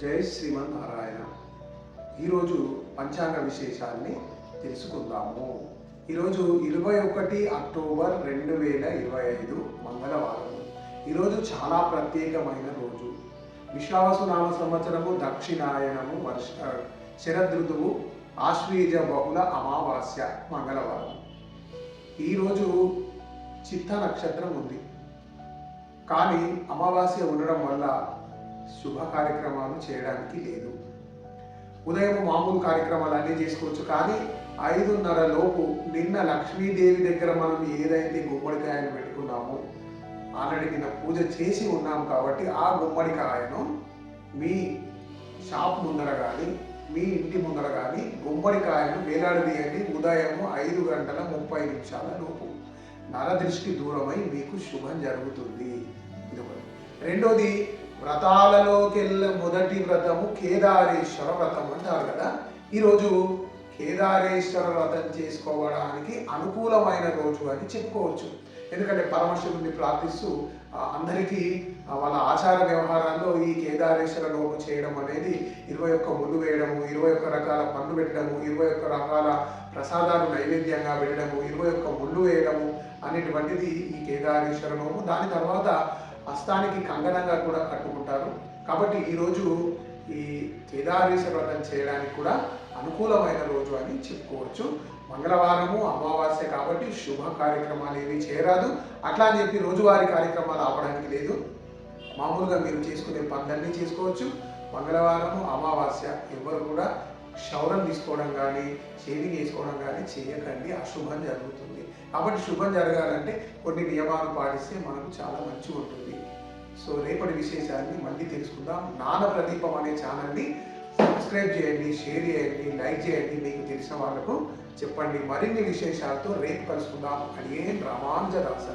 జై శ్రీమన్నారాయణ. ఈరోజు పంచాంగ విశేషాన్ని తెలుసుకుందాము. ఈరోజు 21 అక్టోబర్ 2025 మంగళవారం. ఈరోజు చాలా ప్రత్యేకమైన రోజు. విశ్వావసునామ సంవత్సరము, దక్షిణాయనము, శరదృతువు, ఆశ్వీజ బహుళ అమావాస్య, మంగళవారం. ఈరోజు చిత్త నక్షత్రం ఉంది, కానీ అమావాస్య ఉండడం వల్ల శుభ కార్యక్రమాలు చేయడానికి లేదు. ఉదయం మామూలు కార్యక్రమాలు అన్నీ చేసుకోవచ్చు, కానీ 5:30 లోపు నిన్న లక్ష్మీదేవి దగ్గర మనం ఏదైతే గుమ్మడికాయలు పెట్టుకున్నామో ఆల్రెడీ నిన్న పూజ చేసి ఉన్నాం కాబట్టి ఆ గుమ్మడికాయను మీ షాప్ ముందర కానీ మీ ఇంటి ముందర కానీ గుమ్మడికాయను వేలాడదీయండి. ఉదయం 5:30 లోపు నరదృష్టి దూరమై మీకు శుభం జరుగుతుంది. రెండోది, వ్రతాలలోకెల్లా మొదటి వ్రతము కేదారేశ్వర వ్రతం అంటారు కదా. ఈరోజు కేదారేశ్వర వ్రతం చేసుకోవడానికి అనుకూలమైన రోజు అని చెప్పుకోవచ్చు. ఎందుకంటే పరమశివుడిని ప్రార్థిస్తూ అందరికీ వాళ్ళ ఆచార వ్యవహారాల్లో ఈ కేదారేశ్వర లోపు చేయడం అనేది 21 ముళ్ళు వేయడము, 21 రకాల పండ్లు పెట్టడము, 21 రకాల ప్రసాదాలు నైవేద్యంగా పెట్టడము, 21 ముళ్ళు వేయడము అనేటువంటిది ఈ కేదారేశ్వర లోపు. దాని తర్వాత హస్తానికి కంగనంగా కూడా కట్టుకుంటారు. కాబట్టి ఈరోజు ఈ కేదారేశ్వర వ్రతం చేయడానికి కూడా అనుకూలమైన రోజు అని చెప్పుకోవచ్చు. మంగళవారము, అమావాస్య కాబట్టి శుభ కార్యక్రమాలు ఏవి చేయరాదు. అట్లా అని చెప్పి రోజువారీ కార్యక్రమాలు ఆపడానికి లేదు. మామూలుగా మీరు చేసుకునే పనులన్నీ చేసుకోవచ్చు. మంగళవారము, అమావాస్య ఎవరు కూడా క్షౌరం తీసుకోవడం కానీ షేవింగ్ చేసుకోవడం కానీ చేయకండి, అశుభం జరుగుతుంది. కాబట్టి శుభం జరగాలంటే కొన్ని నియమాలు పాటిస్తే మనకు చాలా మంచిగా ఉంటుంది. సో రేపటి విశేషాన్ని మళ్ళీ తెలుసుకుందాం. జ్ఞాన ప్రదీపం అనే ఛానల్ని సబ్స్క్రైబ్ చేయండి, షేర్ చేయండి, లైక్ చేయండి, మీకు తెలిసిన వాళ్ళకు చెప్పండి. మరిన్ని విశేషాలతో రేపు కలుసుకుందాం. అని రామానుజదాస.